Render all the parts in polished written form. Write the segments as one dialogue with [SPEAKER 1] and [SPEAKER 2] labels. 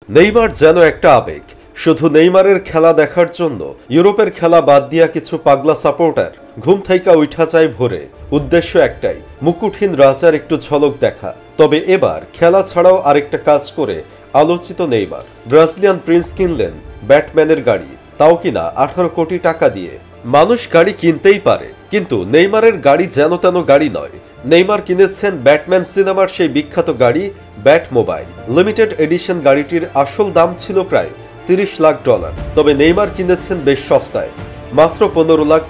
[SPEAKER 1] Neymar যেন একটা আবেগ। শুধু নেইমারের খেলা দেখার জন্য ইউরোপের খেলা বাদ দিয়া কিছু পাগলা সাপোর্টার ঘুম থাইকা উঠা যায় ভোরে। উদ্দেশ্য একটাই, মুকুটহীন রাজার একটু ঝলক দেখা। তবে এবার খেলা ছাড়াও আরেকটা কাজ করে আলোচিত নেইমার। ব্রাজিলিয়ান প্রিন্স কিনলেন ব্যাটম্যানের গাড়ি, তাও কিনা 18 কোটি টাকা দিয়ে। মানুষ গাড়ি কিনতেই পারে, কিন্তু নেইমারের গাড়ি যেন তেন গাড়ি নয়। নেইমার কিনেছেন ব্যাটম্যান সিনেমার সেই বিখ্যাত গাড়ি ব্যাট মোবাইল। লিমিটেড এডিশন গাড়িটির আসল দাম ছিল প্রায় $30 লাখ। তবে নেইমার কিনেছেন বেশ সস্তায়, মাত্র $15 লাখ,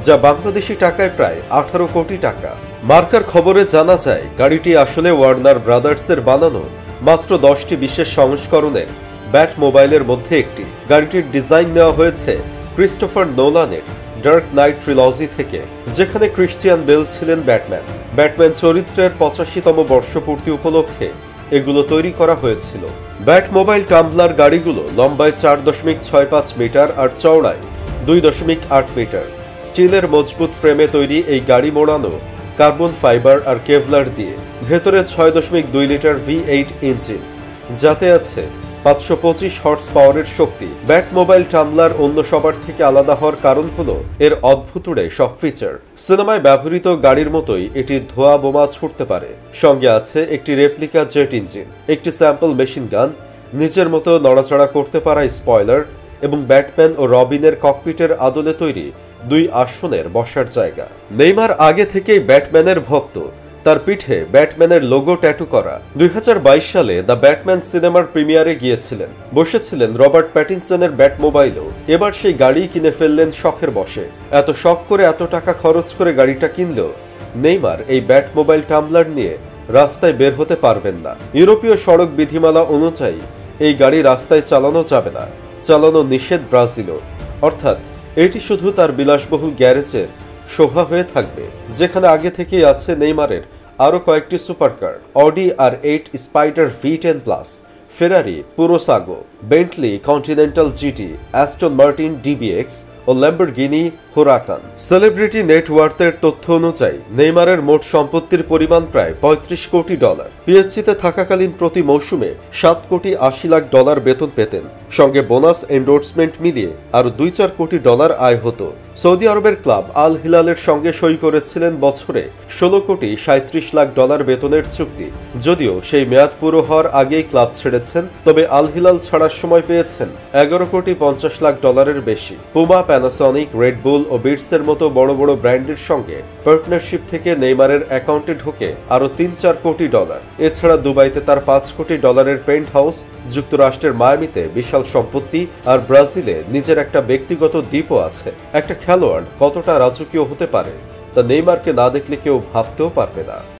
[SPEAKER 1] যা বাংলাদেশি টাকায় প্রায় 18 কোটি টাকা। মার্কার খবরে জানা যায় গাড়িটি আসলে ওয়ার্নার ব্রাদার্সের বানানো মাত্র 10টি বিশেষ সংস্করণের ব্যাট মোবাইলের মধ্যে একটি। গাড়িটির ডিজাইন নেওয়া হয়েছে ক্রিস্টোফার নোলানের ডার্ক নাইট ট্রিলজি থেকে, যেখানে ক্রিশ্চিয়ান বেল ছিলেন ব্যাটম্যান। ব্যাটম্যান চরিত্রের 85তম বর্ষপূর্তি উপলক্ষে এগুলো তৈরি করা হয়েছিল। ব্যাট মোবাইল টাম্বলার গাড়িগুলো লম্বায় 4.65 মিটার আর চওড়ায় 2.8 মিটার। স্টিলের মজবুত ফ্রেমে তৈরি এই গাড়ি মোড়ানো কার্বন ফাইবার আর কেভলার দিয়ে। ভেতরে 6.2 লিটার V8 ইঞ্জিন, যাতে আছে 525 হর্স পাওয়ারের শক্তি। ব্যাট মোবাইল টাম্বলার অন্য সবার থেকে আলাদা হওয়ার কারণ হলো এর অদ্ভুতুড়ে সব ফিচার। সিনেমায় ব্যবহৃত গাড়ির মতোই এটি ধোঁয়া বোমা ছুটতে পারে। সঙ্গে আছে একটি রেপ্লিকা জেট ইঞ্জিন, একটি স্যাম্পল মেশিন গান, নিজের মতো নড়াচড়া করতে পারা স্পয়লার এবং ব্যাটম্যান ও রবিনের ককপিটের আদলে তৈরি 2 আসনের বসার জায়গা। নেইমার আগে থেকেই ব্যাটম্যানের ভক্ত। তার পিঠে ব্যাটম্যানের লোগো ট্যাটু করা। 2022 সালে দ্য ব্যাটম্যান সিনেমার প্রিমিয়ারে গিয়েছিলেন, বসেছিলেন রবার্ট প্যাটিনসনের ব্যাট মোবাইলও। এবার সেই গাড়ি কিনে ফেললেন শখের বশে। এত শখ করে এত টাকা খরচ করে গাড়িটা কিনলেও নেইমার এই ব্যাট মোবাইল টাম্বলার নিয়ে রাস্তায় বের হতে পারবেন না। ইউরোপীয় সড়ক বিধিমালা অনুযায়ী এই গাড়ি রাস্তায় চালানো যাবে না, চালানো নিষেধ ব্রাজিলও। অর্থাৎ এটি শুধু তার বিলাসবহুল গ্যারেজের শোভা হয়ে থাকবে, যেখানে আগে থেকেই আছে নেইমারের আরও কয়েকটি supercar: Audi R8 Spyder V10 plus, Ferrari Purosangue, Bentley Continental GT, Aston Martin DBX ও ল্যাম্বরগিনি হুরাকান। সেলিব্রিটি নেটওয়ার্থের তথ্য অনুযায়ী নেইমারের মোট সম্পত্তির পরিমাণ প্রায় $35 কোটি। পিএসজিতে থাকাকালীন প্রতি মৌসুমে $7 কোটি 80 লাখ বেতন পেতেন। সঙ্গে বোনাস এন্ডোর্সমেন্ট মিলিয়ে আরও $2-4 কোটি আয় হতো। সৌদি আরবের ক্লাব আল হিলালের সঙ্গে সই করেছিলেন বছরে $16 কোটি 37 লাখ বেতনের চুক্তি। যদিও সেই মেয়াদ পুরো হওয়ার আগেই ক্লাব ছেড়েছেন, তবে আল হিলাল ছাড়ার সময় পেয়েছেন $11 কোটি 50 লাখ বেশি। পুমা, প্যানাসনিক, রেডবুল ও বিটসের মতো বড় বড় ব্র্যান্ডের সঙ্গে পার্টনারশিপ থেকে নেইমারের অ্যাকাউন্টে ঢোকে আরও $3-4 কোটি। এছাড়া দুবাইতে তার $5 কোটি পেন্ট হাউস, যুক্তরাষ্ট্রের মায়ামিতে বিশাল সম্পত্তি, আর ব্রাজিলে নিজের একটা ব্যক্তিগত দ্বীপও আছে। একটা খেলোয়াড় কতটা রাজকীয় হতে পারে তা নেইমারকে না দেখলে কেউ ভাবতেও পারবে না।